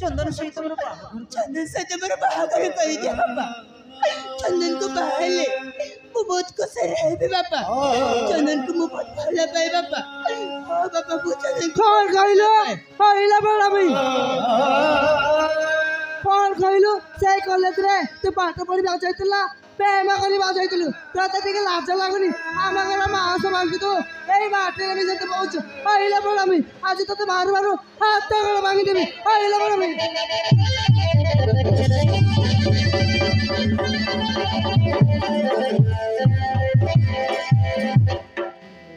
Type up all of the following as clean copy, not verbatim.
चंदन सहित मेरा बाहाघर कर दिया बाबा। चंदन को बाहले मु बहुत खुश रहबे बाबा। चंदन को मु बहुत भला पाए बाबा। हां बाबा मु चंदन कौन कहलो पहिला बड़ा भाई कौन कहलो से कॉलेज रे तू पाठ पढ़ी जाइतला प्रेम करी जाइतलु तते टिके लाज लागुनी आमा घर मास मांगी तो एई बाटे रे जते पहुंच पहिला बड़ा भाई आज तते मारू मारू हाथ गळ मांगी देबी पहिला बड़ा भाई।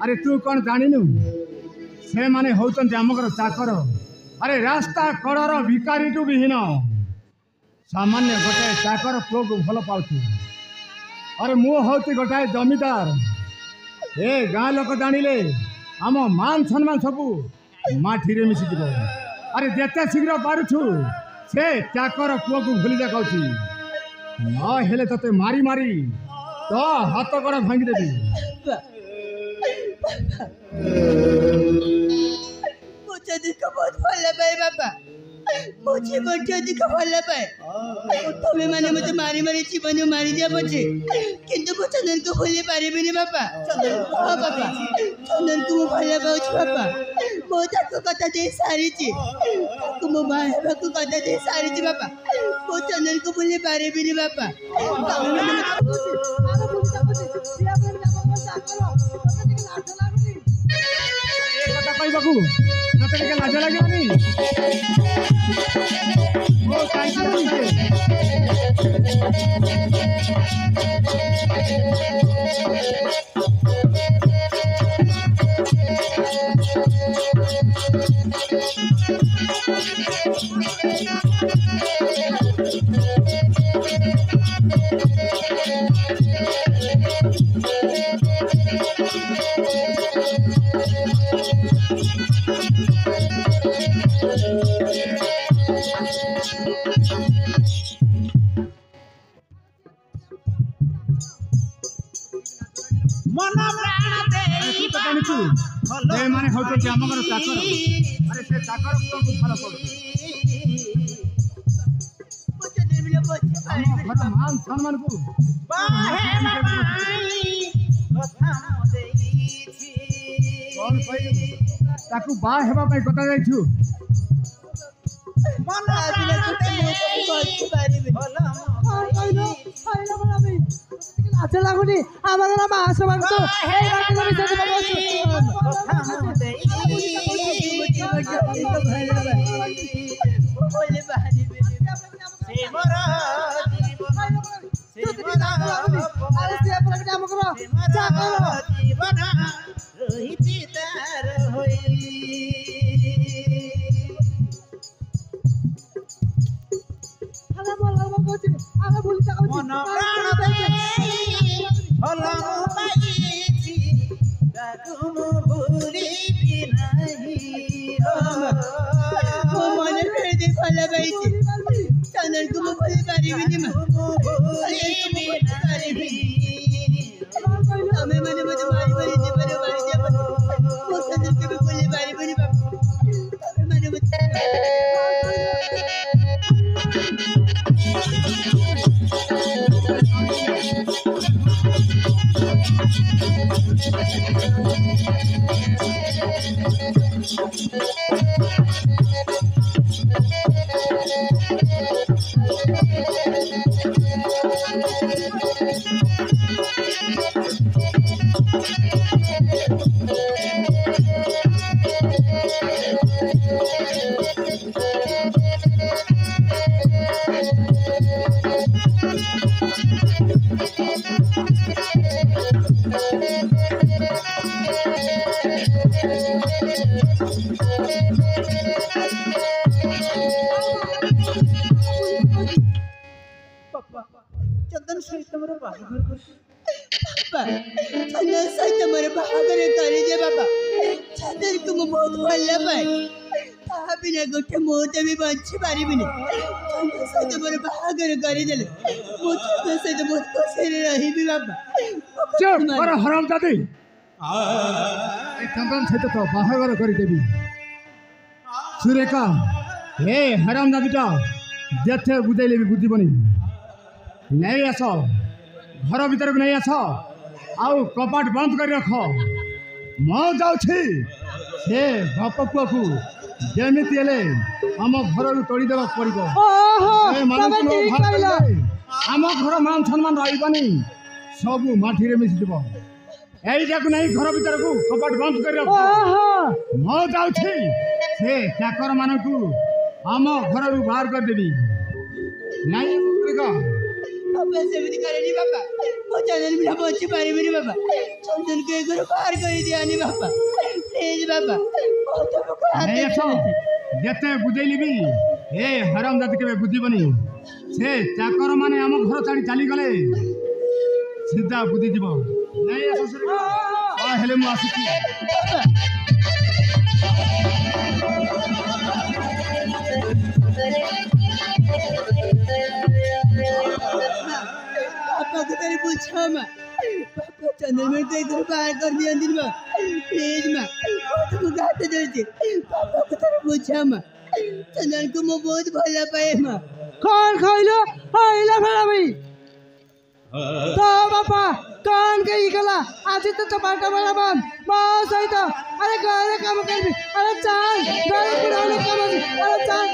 अरे तू कौन जानिनु से माने होचन आमकर चाकर। अरे रास्ता कड़र भिकारी टू विहीन सामान्य गोटे चाकर पुओ को भल पाउछु। अरे मु होती गोटाए जमीदार ए गाँ लोक जानिले आम मान सम्मान सबू माटी रे मिसी जीव। अरे जेते शीघ्र पारुछु से चाकर पुओ को भूली जा कहूची न हेले तते मारी मारी तो हाथ कड़ भांगी देबी। मुझे दिखा बहुत भला पाए बाबा। मुझे मुझे दिखा भला पाए तुम्हें माने मुझे मारी मारी जीवन मारी दिया मुझे किंतु मु चंदन को भूली पारिबिनी बाबा। हां बाबा चंदन को मु भला पाउछ बाबा। मो ताको कथा दे सारी छी ताको मो बाहेबा को कथा दे सारी छी बाबा। मो चंदन को भूली पारिबिनी बाबा। कहबाकू तते के लाज लागिलानी ओ काई माने होते आमकर चाकर। अरे से चाकर को भल पड़ो मान सम्मान को कौन ताकू बा हेबा पई कथा जाइछु मन आदिले कुटे मोते पारिबे भला कहलो कहलो बड़ा भाई लाज लागुनी आमा घर मास मांगतो ए बाटे रे जते बबसु कथा मोते बोले पारिबे से मोरा जीवन से मोरा अरे से अपना काम करो जा करो जीवन रोहिती तार होई मन प्राण दे भला पाइछि ताकु मु भूली भी नहीं ओ मन दे भला पाइछि चंदन को मु भूली पारिबिनी मा भूली भी पारिबी हमें माने मुझे मारी मारी दे पर मारी दे पर वो चंदन को भी भूली पारिबिनी बाबू हमें माने मुझे चंदन सहित मोर बाहाघर कर चंदन सहित मोर बाहागर करिदे बाबा चंदन को मु बहुत भल पाए ता बिना गोटे मुहूर्त भी बंची पारिबिनी चंदन सहित मोर बाहागर करिदेले मु चंदन सहित बहुत खुशी रहिबी बाबा चुप कर हराम दादी चंदन सहित तो बाहागर करदेवी सुरेखा हे हराम दादीटा जेथे बुझेले भी बुझीबनी नहीं आस घर भीतर को नहीं आस आउ कपाट बंद कर रख मो जाऊँ से बाप पुआ को जमीती हेले आम घर तोड़ी देवा पड़ो आम घर मान सम्मान रही सब माटी मिशिज यहीटा को नहीं घर भीतर को कपाट बंद कर रख मो जाऊँ से चाकर मान आम घर बाहर करदेवी नहीं बाबा सेମିତି करेनी बाबा मो चंदन बिना बंची पारिबिनी बाबा चंदन को घर बाहर कर दियानी बाबा प्लीज बाबा बहुत नहीं आस जेते बुझेली भी ए हराम जाति के बुझीबनी से चाकर माने आम घर छाड़ी चली गले सीधा बुझी जीव नहीं आस हेले मु आसुची पापा को तेरे पूछा माँ पापा चंदन में तो घर बाहर कर दिया दिन माँ प्लीज माँ बहुत बुखाते दर्द पापा को तेरे पूछा माँ चंदन को मैं बहुत भला पाए माँ कौन खाइलो आइला फेरा भाई तो बापा कौन कही गला आज तो चपाटा बड़ा बन मां सही तो अरे घरे काम कर भी अरे चाल घरे पुराने काम अरे चाल